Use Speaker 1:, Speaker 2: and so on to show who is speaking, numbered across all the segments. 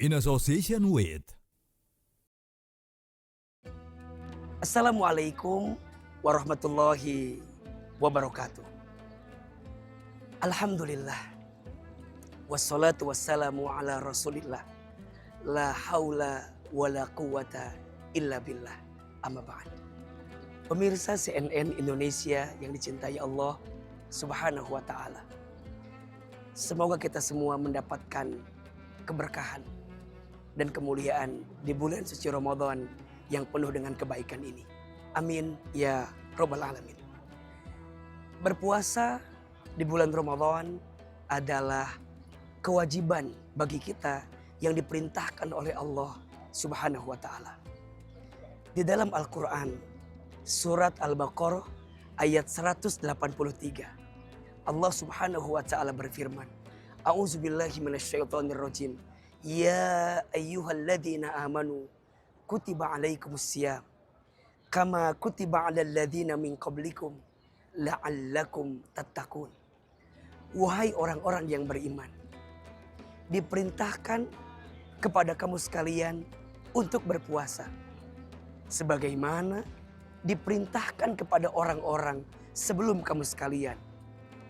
Speaker 1: in association with.
Speaker 2: Assalamualaikum warahmatullahi wabarakatuh. Alhamdulillah. Wassalatu wassalamu ala rasulillah. La haula wa la quwata illa billah. Amma ba'd. Pemirsa CNN Indonesia yang dicintai Allah subhanahu wa ta'ala. Semoga kita semua mendapatkan keberkahan dan kemuliaan di bulan suci Ramadan yang penuh dengan kebaikan ini. Amin ya Rabbal Alamin. Berpuasa di bulan Ramadan adalah kewajiban bagi kita yang diperintahkan oleh Allah subhanahu wa ta'ala. Di dalam Al-Quran, surat Al-Baqarah ayat 183, Allah subhanahu wa ta'ala berfirman, A'udzubillahi minasyaitonirrajim. Ya ayyuhalladzina amanu kutiba alaikumusiyam kama kutiba alal ladzina min qablikum la'allakum tattaqun. Wahai orang-orang yang beriman, diperintahkan kepada kamu sekalian untuk berpuasa sebagaimana diperintahkan kepada orang-orang sebelum kamu sekalian,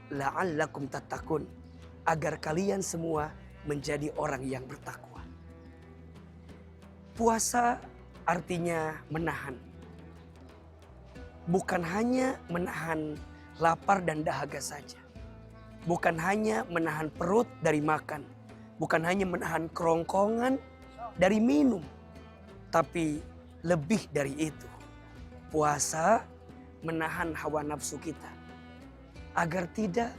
Speaker 2: la'allakum tattaqun, agar kalian semua menjadi orang yang bertakwa. Puasa artinya menahan. Bukan hanya menahan lapar dan dahaga saja. Bukan hanya menahan perut dari makan. Bukan hanya menahan kerongkongan dari minum. Tapi lebih dari itu. Puasa menahan hawa nafsu kita. Agar tidak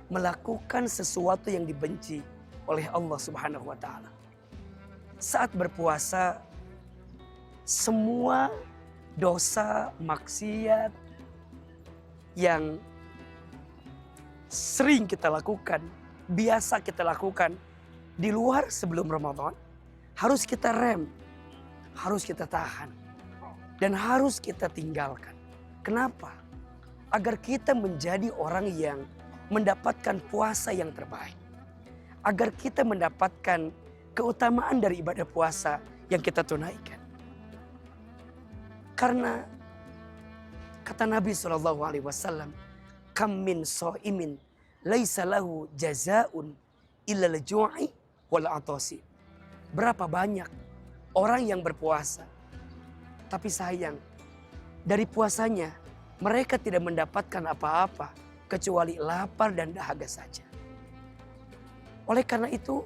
Speaker 2: melakukan sesuatu yang dibenci oleh Allah subhanahu wa ta'ala. Saat berpuasa, semua dosa, maksiat yang sering kita lakukan, biasa kita lakukan di luar sebelum Ramadan, harus kita rem, harus kita tahan, dan harus kita tinggalkan. Kenapa? Agar kita menjadi orang yang mendapatkan puasa yang terbaik. Agar kita mendapatkan keutamaan dari ibadah puasa yang kita tunaikan. Karena kata Nabi SAW, kam min sha'imin laisa lahu jazaa'un illa al-ju'i wal 'atasi. Berapa banyak orang yang berpuasa, tapi sayang, dari puasanya mereka tidak mendapatkan apa-apa kecuali lapar dan dahaga saja. Oleh karena itu,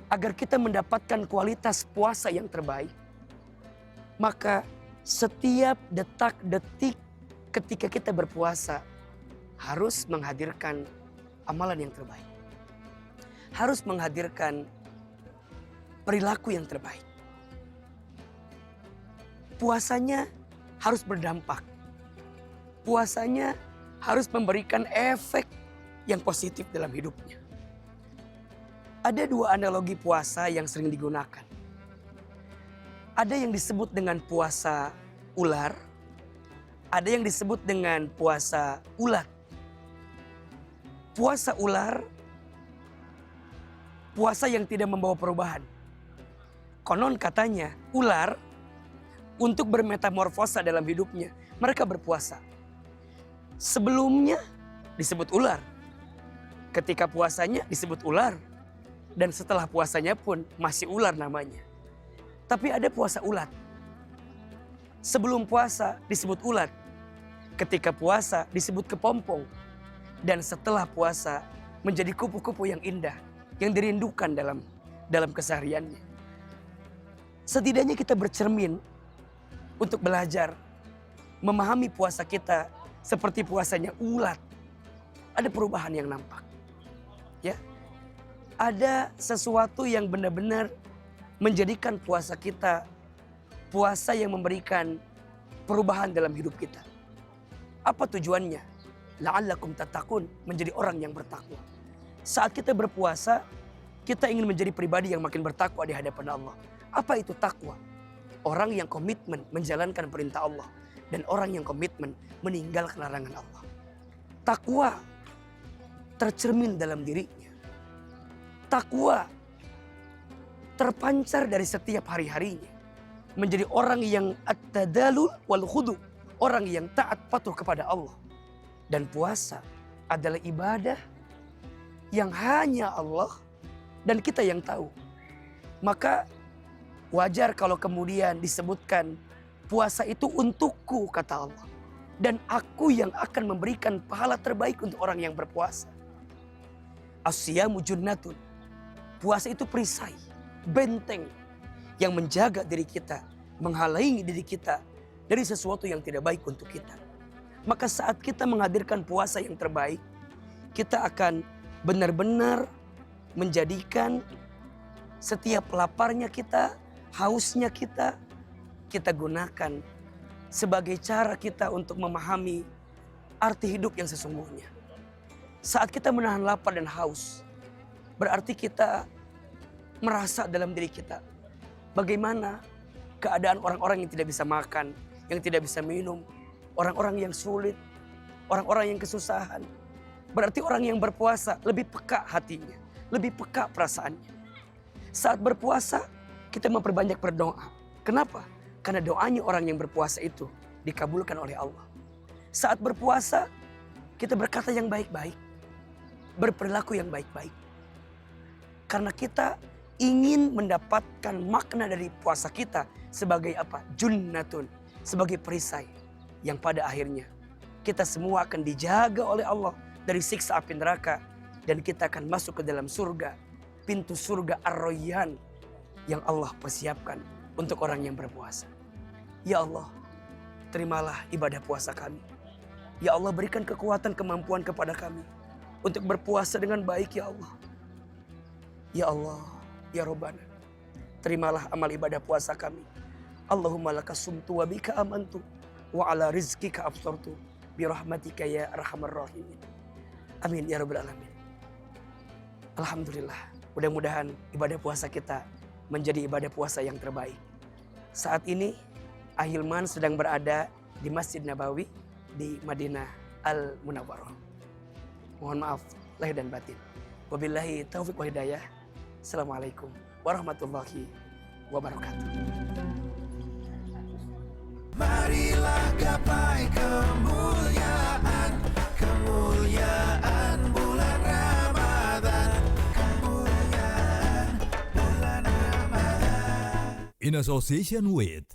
Speaker 2: agar kita mendapatkan kualitas puasa yang terbaik, maka setiap detak-detik ketika kita berpuasa harus menghadirkan amalan yang terbaik. Harus menghadirkan perilaku yang terbaik. Puasanya harus berdampak. Puasanya harus memberikan efek yang positif dalam hidupnya. Ada dua analogi puasa yang sering digunakan. Ada yang disebut dengan puasa ular, ada yang disebut dengan puasa ulat. Puasa ular, puasa yang tidak membawa perubahan. Konon katanya ular untuk bermetamorfosa dalam hidupnya, mereka berpuasa. Sebelumnya disebut ular, ketika puasanya disebut ular, dan setelah puasanya pun masih ular namanya. Tapi ada puasa ulat. Sebelum puasa disebut ulat, ketika puasa disebut kepompong, dan setelah puasa menjadi kupu-kupu yang indah, yang dirindukan dalam kesehariannya. Setidaknya kita bercermin untuk belajar memahami puasa kita seperti puasanya ulat. Ada perubahan yang nampak. Ya. Ada sesuatu yang benar-benar menjadikan puasa kita puasa yang memberikan perubahan dalam hidup kita. Apa tujuannya? La'allakum tattaqun, menjadi orang yang bertakwa. Saat kita berpuasa, kita ingin menjadi pribadi yang makin bertakwa di hadapan Allah. Apa itu takwa? Orang yang komitmen menjalankan perintah Allah dan orang yang komitmen meninggalkan larangan Allah. Takwa tercermin dalam dirinya. Takwa terpancar dari setiap hari-harinya. Menjadi orang yang at-tadalul wal khudu. Orang yang taat patuh kepada Allah. Dan puasa adalah ibadah yang hanya Allah dan kita yang tahu. Maka wajar kalau kemudian disebutkan puasa itu untukku, kata Allah. Dan aku yang akan memberikan pahala terbaik untuk orang yang berpuasa. As-siyamu junnatun. Puasa itu perisai, benteng yang menjaga diri kita, menghalangi diri kita dari sesuatu yang tidak baik untuk kita. Maka saat kita menghadirkan puasa yang terbaik, kita akan benar-benar menjadikan setiap laparnya kita, hausnya kita gunakan sebagai cara kita untuk memahami arti hidup yang sesungguhnya. Saat kita menahan lapar dan haus, berarti kita merasa dalam diri kita bagaimana keadaan orang-orang yang tidak bisa makan, yang tidak bisa minum, orang-orang yang sulit, orang-orang yang kesusahan. Berarti orang yang berpuasa lebih peka hatinya, lebih peka perasaannya. Saat berpuasa, kita memperbanyak berdoa. Kenapa? Karena doanya orang yang berpuasa itu dikabulkan oleh Allah. Saat berpuasa, kita berkata yang baik-baik, berperilaku yang baik-baik. Karena kita ingin mendapatkan makna dari puasa kita sebagai apa? Junnatun, sebagai perisai yang pada akhirnya kita semua akan dijaga oleh Allah dari siksa api neraka dan kita akan masuk ke dalam surga, pintu surga Ar-Rayyan yang Allah persiapkan untuk orang yang berpuasa. Ya Allah, terimalah ibadah puasa kami. Ya Allah, berikan kekuatan kemampuan kepada kami untuk berpuasa dengan baik ya Allah. Ya Allah, ya Rabbana, terimalah amal ibadah puasa kami. Allahumma laka sumtu wa bika amantu wa ala rizkika absortu birahmatika ya arhamar rahimin. Amin ya rabbal alamin. Alhamdulillah, mudah-mudahan ibadah puasa kita menjadi ibadah puasa yang terbaik. Saat ini Ahilman sedang berada di Masjid Nabawi di Madinah Al-Munawwarah. Mohon maaf lahir dan batin. Wabillahi taufiq wa hidayah. Assalamualaikum warahmatullahi wabarakatuh.
Speaker 1: Marilah gapai kemuliaan, kemuliaan bulan Ramadan, kemuliaan bulan Ramadan.
Speaker 3: In association with